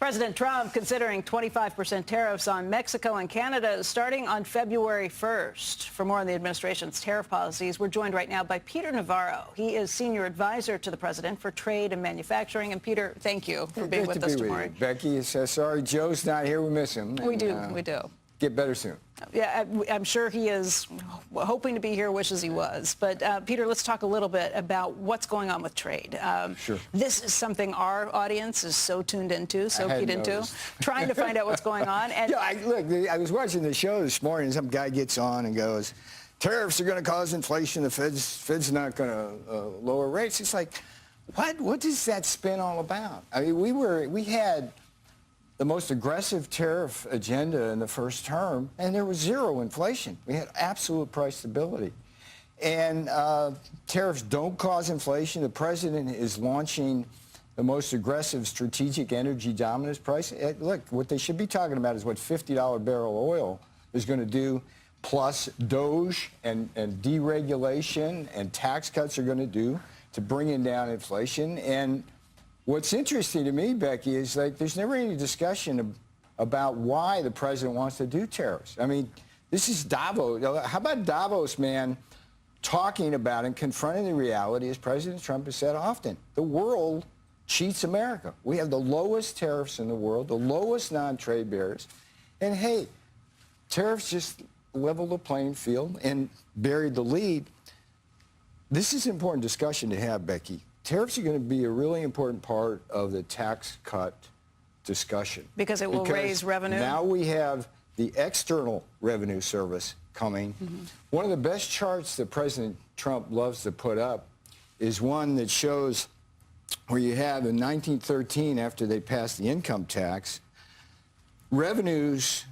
President Trump considering 25% tariffs on Mexico and Canada starting on February 1st. For more on the administration's tariff policies, we're joined right now by Peter Navarro. He is senior advisor to the president for trade and manufacturing. And Peter, thank you for being with us tomorrow. Becky, sorry Joe's not here. We miss him. We do. Get better soon. Yeah, I'm sure he is hoping to be here, wishes he was. But, Peter, let's talk a little bit about what's going on with trade. Sure. This is something our audience is so tuned into, so keyed into, trying to find out what's going on. And yeah, look, I was watching the show this morning, and some guy gets on and goes, tariffs are going to cause inflation. The Fed's not going to lower rates. It's like, what does that spin all about? I mean, we had the most aggressive tariff agenda in the first term, and there was zero inflation. We had absolute price stability. And tariffs don't cause inflation. The president is launching the most aggressive strategic energy dominance price. Look, what they should be talking about is what $50 barrel oil is going to do, plus DOGE and deregulation and tax cuts are going to do to bring down inflation. And what's interesting to me, Becky, is like there's never any discussion about why the president wants to do tariffs. I mean, this is Davos. How about Davos, man, talking about and confronting the reality, as President Trump has said often, the world cheats America. We have the lowest tariffs in the world, the lowest non-trade barriers. And, hey, tariffs just leveled the playing field and buried the lead. This is an important discussion to have, Becky. Tariffs are going to be a really important part of the tax cut discussion. Because it will raise revenue? Now we have the external revenue service coming. Mm-hmm. One of the best charts that President Trump loves to put up is one that shows where you have in 1913, after they passed the income tax, revenues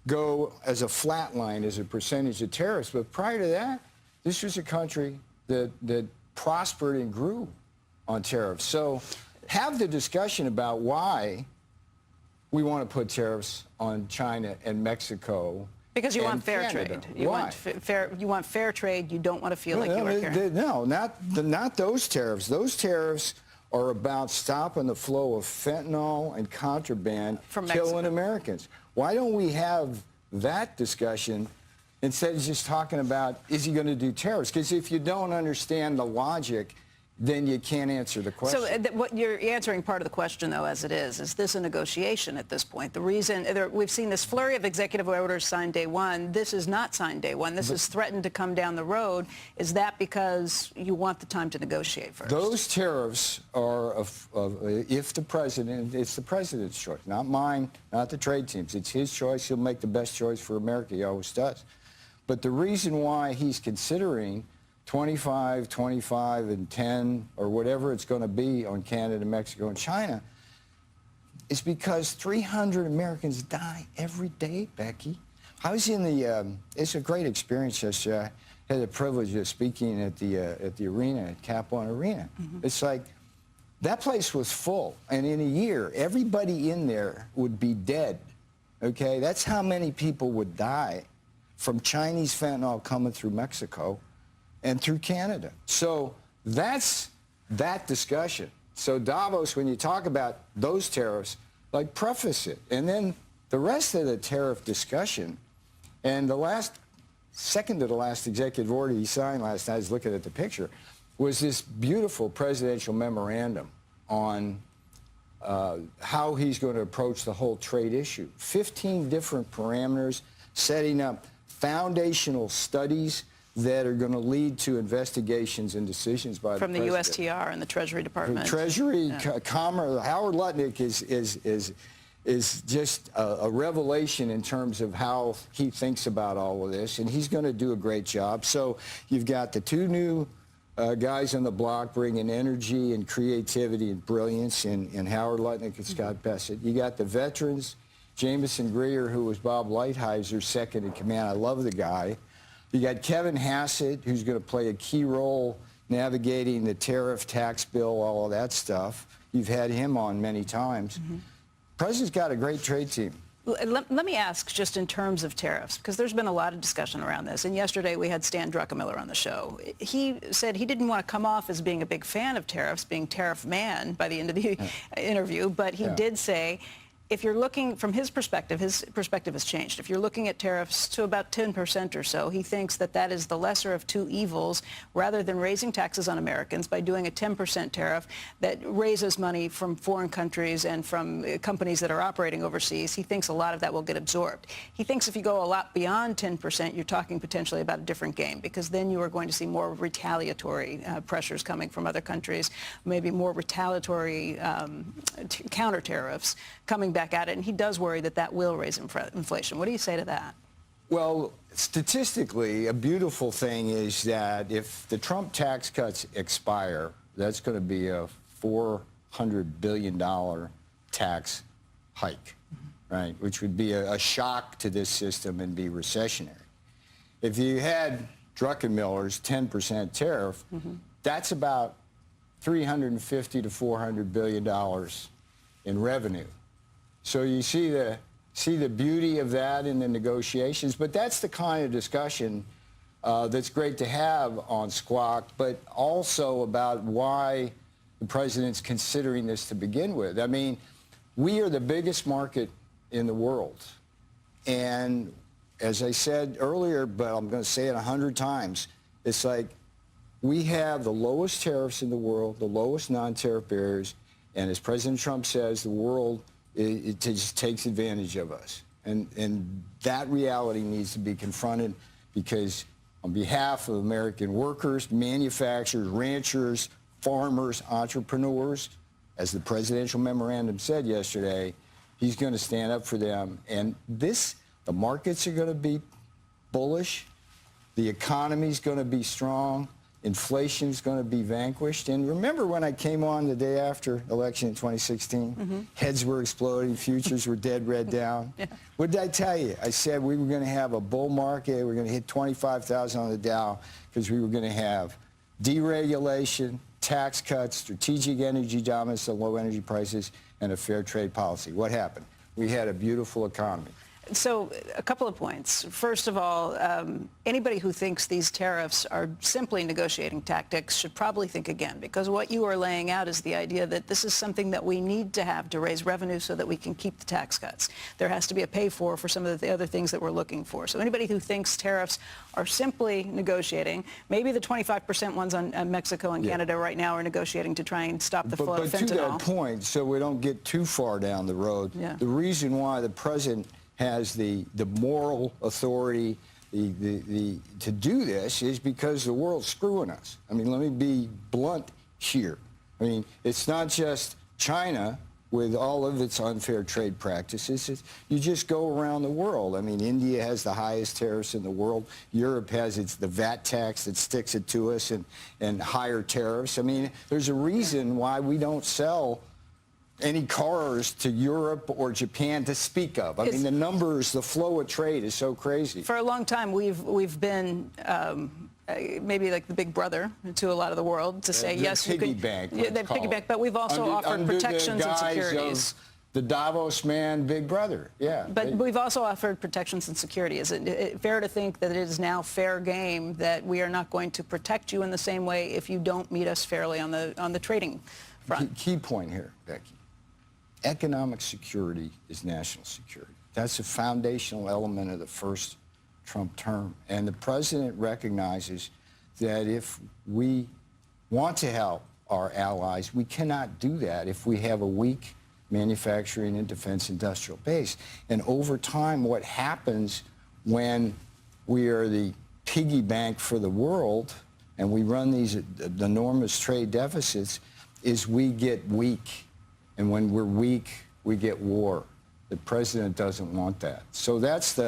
go as a flat line as a percentage of tariffs. But prior to that, this was a country that prospered and grew on tariffs. So have the discussion about why we want to put tariffs on China and Mexico. Because you want fair Canada. trade. You want fair trade. You don't want to feel like you are carrying. No, not those tariffs. Those tariffs are about stopping the flow of fentanyl and contraband from killing Americans. Why don't we have that discussion instead of just talking about, is he going to do tariffs? Because if you don't understand the logic, then you can't answer the question. So what you're answering part of the question, though, as it is this a negotiation at this point? The reason we've seen this flurry of executive orders signed day one. This is not signed day one. This is threatened to come down the road. Is that because you want the time to negotiate first? Those tariffs are, if the president, it's the president's choice, not mine, not the trade teams. It's his choice. He'll make the best choice for America. He always does. But the reason why he's considering 25, 25, and 10, or whatever it's going to be on Canada, Mexico, and China, is because 300 Americans die every day, Becky. I was in the, it's a great experience yesterday. I had the privilege of speaking at the arena, at Cap One Arena. Mm-hmm. It's like, that place was full, and in a year, everybody in there would be dead, okay? That's how many people would die from Chinese fentanyl coming through Mexico and through Canada. So that's that discussion. So Davos, when you talk about those tariffs, like preface it. And then the rest of the tariff discussion, and second to the last executive order he signed last night, I was looking at the picture, was this beautiful presidential memorandum on how he's going to approach the whole trade issue. 15 different parameters, setting up foundational studies that are going to lead to investigations and decisions by from the president. From the USTR and the Treasury Department. The Treasury, Commerce. Howard Lutnick is just a revelation in terms of how he thinks about all of this, and he's going to do a great job. So you've got the two new guys on the block bringing energy and creativity and brilliance in Howard Lutnick and Scott Bessent. You got the veterans, Jameson Greer, who was Bob Lighthizer, second in command. I love the guy. You got Kevin Hassett, who's going to play a key role navigating the tariff, tax bill, all of that stuff. You've had him on many times. Mm-hmm. President's got a great trade team. Let me ask, just in terms of tariffs, because there's been a lot of discussion around this. And yesterday we had Stan Druckenmiller on the show. He said he didn't want to come off as being a big fan of tariffs, being tariff man by the end of the interview, but he did say, if you're looking from his perspective has changed. If you're looking at tariffs to about 10% or so, he thinks that that is the lesser of two evils rather than raising taxes on Americans by doing a 10% tariff that raises money from foreign countries and from companies that are operating overseas. He thinks a lot of that will get absorbed. He thinks if you go a lot beyond 10%, you're talking potentially about a different game, because then you are going to see more retaliatory pressures coming from other countries, maybe more retaliatory counter tariffs coming back at it, and he does worry that that will raise inflation. What do you say to that? Well, statistically, a beautiful thing is that if the Trump tax cuts expire, that's going to be a $400 billion tax hike, right, which would be a shock to this system and be recessionary. If you had Druckenmiller's 10% tariff, that's about $350 to $400 billion in revenue. So you see the beauty of that in the negotiations, but that's the kind of discussion that's great to have on Squawk, but also about why the president's considering this to begin with. I mean, we are the biggest market in the world. And as I said earlier, but I'm going to say it 100 times, it's like we have the lowest tariffs in the world, the lowest non-tariff barriers, and as President Trump says, the world it just takes advantage of us. And that reality needs to be confronted, because on behalf of American workers, manufacturers, ranchers, farmers, entrepreneurs, as the presidential memorandum said yesterday, he's going to stand up for them. And the markets are going to be bullish. The economy's going to be strong. Inflation's going to be vanquished. And remember when I came on the day after election in 2016? Heads were exploding, futures were dead red down. What did I tell you? I said we were going to have a bull market. We were going to hit 25,000 on the Dow, because we were going to have deregulation, tax cuts, strategic energy dominance at low energy prices, and a fair trade policy. What happened? We had a beautiful economy. So a couple of points. First of all, anybody who thinks these tariffs are simply negotiating tactics should probably think again, because what you are laying out is the idea that this is something that we need to have to raise revenue so that we can keep the tax cuts. There has to be a pay for some of the other things that we're looking for. So anybody who thinks tariffs are simply negotiating, maybe the 25% ones on Mexico and Canada right now are negotiating to try and stop the flow of fentanyl. But to that point, so we don't get too far down the road, the reason why the president has the moral authority to do this is because the world's screwing us. I mean, let me be blunt here. I mean, it's not just China with all of its unfair trade practices. You just go around the world. I mean, India has the highest tariffs in the world. Europe has the VAT tax that sticks it to us, and higher tariffs. I mean, there's a reason why we don't sell any cars to Europe or Japan to speak of. I mean, the numbers, the flow of trade is so crazy. For a long time, we've been maybe like the big brother to a lot of the world to say, yes, you can. Piggy bank, but we've also offered protections and securities. The Davos man, big brother, But we've also offered protections and security. Is it fair to think that it is now fair game that we are not going to protect you in the same way if you don't meet us fairly on the trading front? Key point here, Becky. Economic security is national security. That's a foundational element of the first Trump term. And the president recognizes that if we want to help our allies, we cannot do that if we have a weak manufacturing and defense industrial base. And over time, what happens when we are the piggy bank for the world and we run these enormous trade deficits is we get weak. And when we're weak, we get war. The president doesn't want that. So that's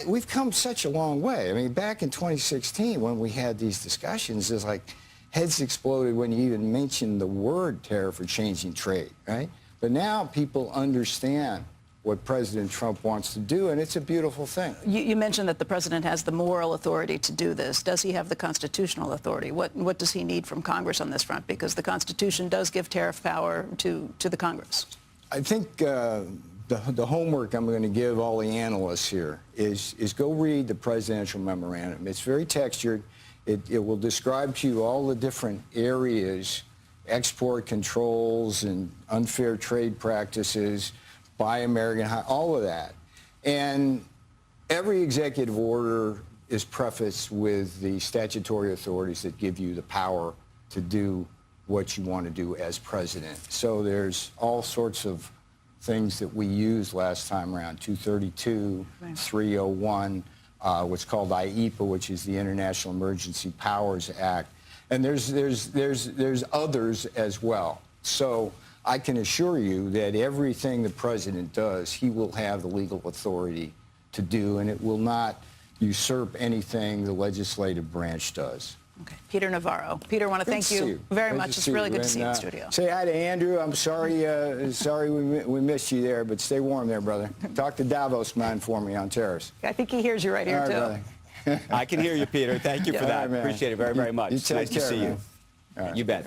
we've come such a long way. I mean, back in 2016, when we had these discussions, it's like heads exploded when you even mentioned the word tariff or changing trade, right? But now people understand what President Trump wants to do, and it's a beautiful thing. You mentioned that the president has the moral authority to do this. Does he have the constitutional authority? What does he need from Congress on this front? Because the Constitution does give tariff power to the Congress. I think the homework I'm going to give all the analysts here is go read the presidential memorandum. It's very textured. It will describe to you all the different areas, export controls and unfair trade practices, buy American, all of that. And every executive order is prefaced with the statutory authorities that give you the power to do what you want to do as president. So there's all sorts of things that we used last time around, 232, right. 301, what's called IEPA, which is the International Emergency Powers Act. And there's others as well. So I can assure you that everything the president does, he will have the legal authority to do, and it will not usurp anything the legislative branch does. Okay. Peter Navarro. Peter, I want to thank you very much. It's really good to see you in the studio. Say hi to Andrew. I'm sorry we missed you there, but stay warm there, brother. Talk to Davos man for me on tariffs. I think he hears you right here, too. I can hear you, Peter. Thank you for that. Right, appreciate it very, very much. Nice to see you. Right. You bet.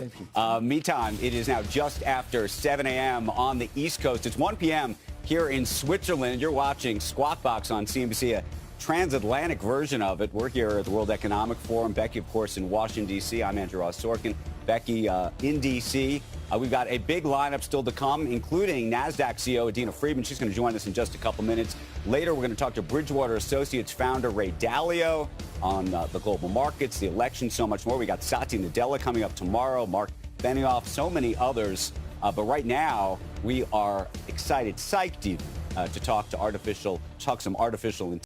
Meantime, it is now just after 7 a.m. on the East Coast. It's 1 p.m. here in Switzerland. You're watching Squawk Box on CNBC, a transatlantic version of it. We're here at the World Economic Forum. Becky, of course, in Washington, D.C. I'm Andrew Ross Sorkin. Becky in D.C. We've got a big lineup still to come, including NASDAQ CEO Adina Friedman. She's going to join us in just a couple minutes. Later, we're going to talk to Bridgewater Associates founder Ray Dalio on the global markets, the election, so much more. We got Satya Nadella coming up tomorrow, Mark Benioff, so many others. But right now, we are excited, psyched even, to talk some artificial intelligence.